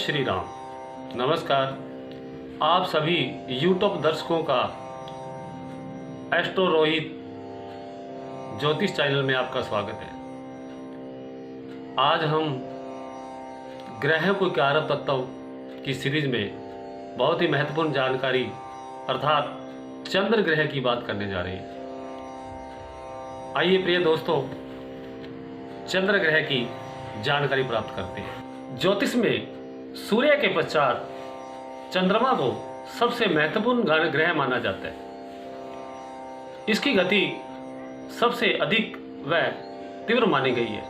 श्री राम। नमस्कार। आप सभी यूट्यूब दर्शकों का एस्ट्रो रोहित ज्योतिष चैनल में आपका स्वागत है। आज हम ग्रहों को 11 तत्व की सीरीज में बहुत ही महत्वपूर्ण जानकारी अर्थात चंद्र ग्रह की बात करने जा रहे हैं। आइए प्रिय दोस्तों, चंद्र ग्रह की जानकारी प्राप्त करते हैं। ज्योतिष में सूर्य के पश्चात चंद्रमा को सबसे महत्वपूर्ण ग्रह माना जाता है। इसकी गति सबसे अधिक व तीव्र मानी गई है।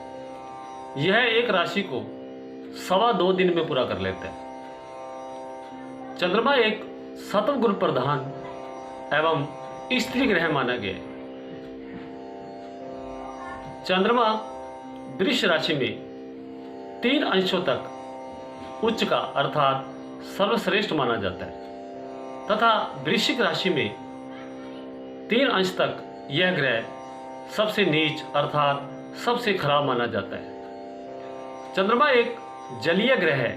यह एक राशि को 2.25 दिन में पूरा कर लेता है। चंद्रमा एक सत्व गुरु प्रधान एवं स्त्री ग्रह माना गया है। चंद्रमा वृष राशि में 3 अंशों तक उच्च का अर्थात सर्वश्रेष्ठ माना जाता है तथा वृश्चिक राशि में 3 अंश तक यह ग्रह सबसे नीच अर्थात सबसे खराब माना जाता है। चंद्रमा एक जलीय ग्रह है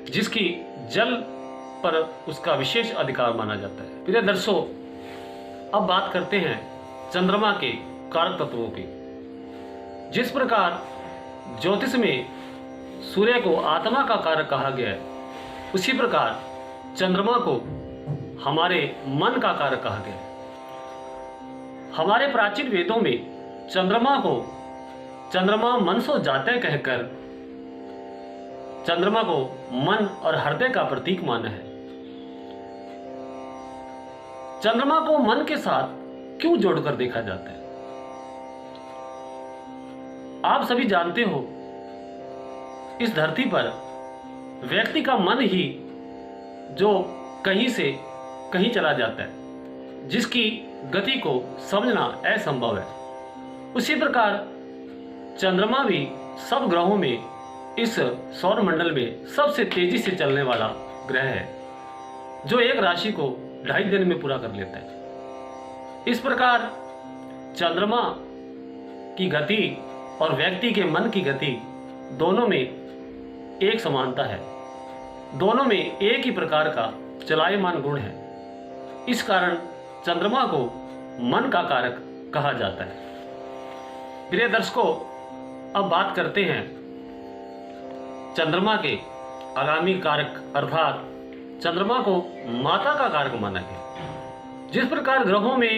जिसकी जल पर उसका विशेष अधिकार माना जाता है। प्रिय दर्शकों, अब बात करते हैं चंद्रमा के कारक तत्वों की। जिस प्रकार ज्योतिष में सूर्य को आत्मा का कारक कहा गया है, उसी प्रकार चंद्रमा को हमारे मन का कारक कहा गया है। हमारे प्राचीन वेदों में चंद्रमा को चंद्रमा मन सो जाते कहकर चंद्रमा को मन और हृदय का प्रतीक माना है। चंद्रमा को मन के साथ क्यों जोड़कर देखा जाता है? आप सभी जानते हो, इस धरती पर व्यक्ति का मन ही जो कहीं से कहीं चला जाता है, जिसकी गति को समझना असंभव है। उसी प्रकार चंद्रमा भी सब ग्रहों में इस सौर मंडल में सबसे तेजी से चलने वाला ग्रह है, जो एक राशि को 2.5 दिन में पूरा कर लेता है। इस प्रकार चंद्रमा की गति और व्यक्ति के मन की गति दोनों में एक समानता है। दोनों में एक ही प्रकार का चलायमान गुण है। इस कारण चंद्रमा को मन का कारक कहा जाता है। प्रिय दर्शकों, अब बात करते हैं चंद्रमा के आगामी कारक अर्थात चंद्रमा को माता का कारक माना गया। जिस प्रकार ग्रहों में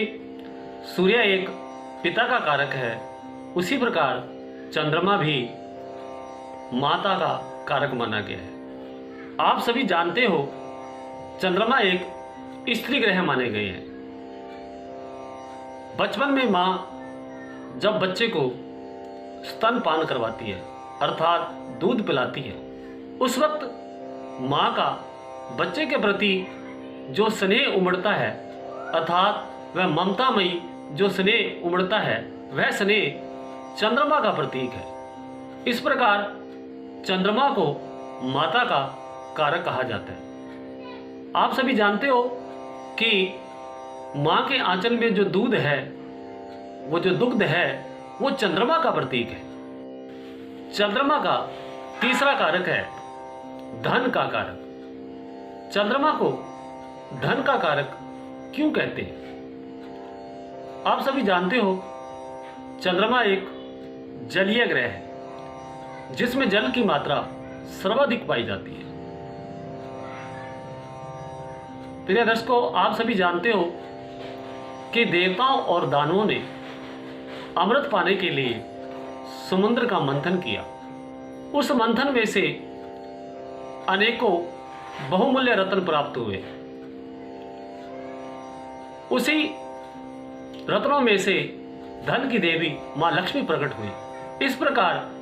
सूर्य एक पिता का कारक है, उसी प्रकार चंद्रमा भी माता का कारक माना गया है। आप सभी जानते हो, चंद्रमा एक स्त्री ग्रह माने गए हैं। बचपन में मां जब बच्चे को स्तनपान करवाती है अर्थात दूध पिलाती है, उस वक्त मां का बच्चे के प्रति जो स्नेह उमड़ता है अर्थात वह ममतामयी जो स्नेह उमड़ता है, वह स्नेह चंद्रमा का प्रतीक है। इस प्रकार चंद्रमा को माता का कारक कहा जाता है। आप सभी जानते हो कि मां के आंचल में जो दूध है, वो जो दुग्ध है, वो चंद्रमा का प्रतीक है। चंद्रमा का तीसरा कारक है धन का कारक। चंद्रमा को धन का कारक क्यों कहते हैं? आप सभी जानते हो, चंद्रमा एक जलीय ग्रह है जिसमें जल की मात्रा सर्वाधिक पाई जाती है। प्रिय दर्शकों, आप सभी जानते हो कि देवताओं और दानवों ने अमृत पाने के लिए समुद्र का मंथन किया। उस मंथन में से अनेकों बहुमूल्य रत्न प्राप्त हुए। उसी रत्नों में से धन की देवी मां लक्ष्मी प्रकट हुई। इस प्रकार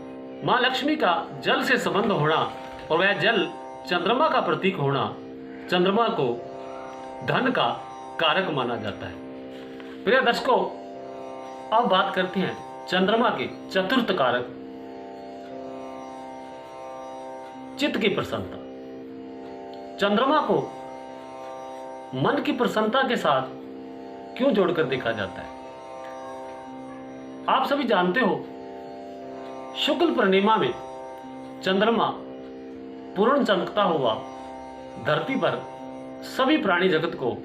मां लक्ष्मी का जल से संबंध होना और वह जल चंद्रमा का प्रतीक होना चंद्रमा को धन का कारक माना जाता है। प्रिय दर्शकों, अब बात करते हैं चंद्रमा के चतुर्थ कारक चित्त की प्रसन्नता। चंद्रमा को मन की प्रसन्नता के साथ क्यों जोड़कर देखा जाता है? आप सभी जानते हो, शुक्ल पूर्णिमा में चंद्रमा पूर्ण चमकता हुआ धरती पर सभी प्राणी जगत को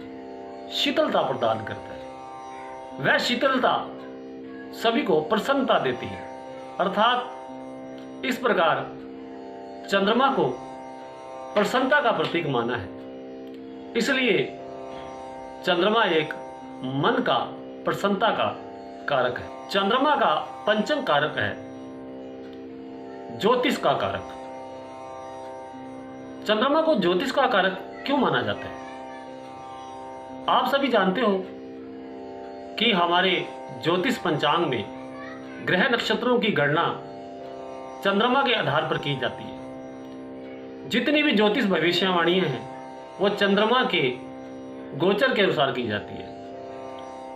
शीतलता प्रदान करता है। वह शीतलता सभी को प्रसन्नता देती है। अर्थात इस प्रकार चंद्रमा को प्रसन्नता का प्रतीक माना है। इसलिए चंद्रमा एक मन का, प्रसन्नता का कारक है। चंद्रमा का पंचम कारक है ज्योतिष का कारक। चंद्रमा को ज्योतिष का कारक क्यों माना जाता है? आप सभी जानते हो कि हमारे ज्योतिष पंचांग में ग्रह नक्षत्रों की गणना चंद्रमा के आधार पर की जाती है। जितनी भी ज्योतिष भविष्यवाणियां हैं वो चंद्रमा के गोचर के अनुसार की जाती है।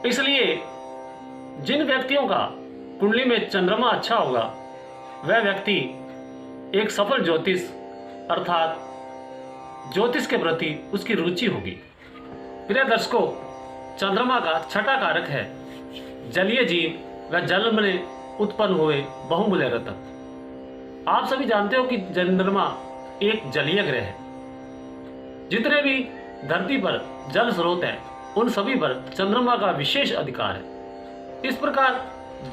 इसलिए जिन व्यक्तियों का कुंडली में चंद्रमा अच्छा होगा वह व्यक्ति एक सफल ज्योतिष अर्थात ज्योतिष के प्रति उसकी रुचि होगी। प्रिय दर्शकों, चंद्रमा का छठा कारक है जलीय जीव व जल में उत्पन्न हुए बहुमूल्य रत्न। आप सभी जानते हो कि चंद्रमा एक जलीय ग्रह है। जितने भी धरती पर जल स्रोत है उन सभी पर चंद्रमा का विशेष अधिकार है। इस प्रकार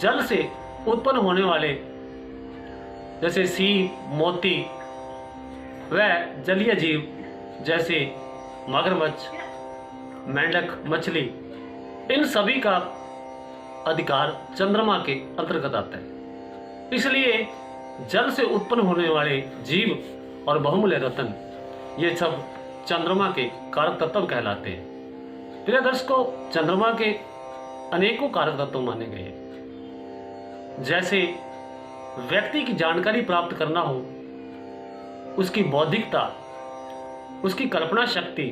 जल से उत्पन्न होने वाले जैसे सीप, मोती व जलीय जीव जैसे मगरमच्छ, मेंढक, मछली, इन सभी का अधिकार चंद्रमा के अंतर्गत आता है। इसलिए जल से उत्पन्न होने वाले जीव और बहुमूल्य रत्न ये सब चंद्रमा के कारक तत्व कहलाते हैं। प्रिय दर्शकों, चंद्रमा के अनेकों कारक तत्व माने गए हैं। जैसे व्यक्ति की जानकारी प्राप्त करना हो, उसकी बौद्धिकता, उसकी कल्पना शक्ति,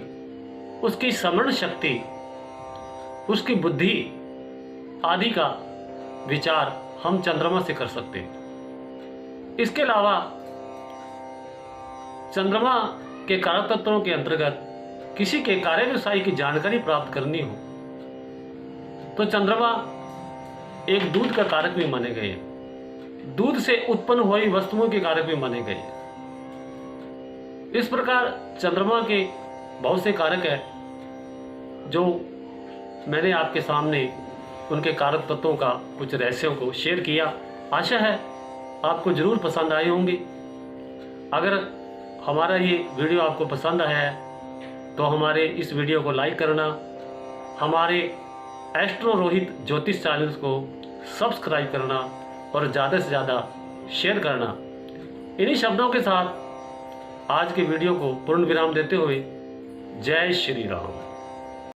उसकी स्मरण शक्ति, उसकी बुद्धि आदि का विचार हम चंद्रमा से कर सकते हैं। इसके अलावा चंद्रमा के कारक तत्वों के अंतर्गत किसी के कार्य व्यवसाय की जानकारी प्राप्त करनी हो तो चंद्रमा एक दूध का कारक भी माने गए हैं। दूध से उत्पन्न हुई वस्तुओं के कारक भी माने गए हैं। इस प्रकार चंद्रमा के बहुत से कारक हैं जो मैंने आपके सामने उनके कारक तत्वों का कुछ रहस्यों को शेयर किया। आशा है आपको जरूर पसंद आए होंगे। अगर हमारा ये वीडियो आपको पसंद आया है तो हमारे इस वीडियो को लाइक करना, हमारे एस्ट्रो रोहित ज्योतिष चैनल को सब्सक्राइब करना और ज़्यादा से ज़्यादा शेयर करना। इन्हीं शब्दों के साथ आज के वीडियो को पूर्ण विराम देते हुए जय श्री राम।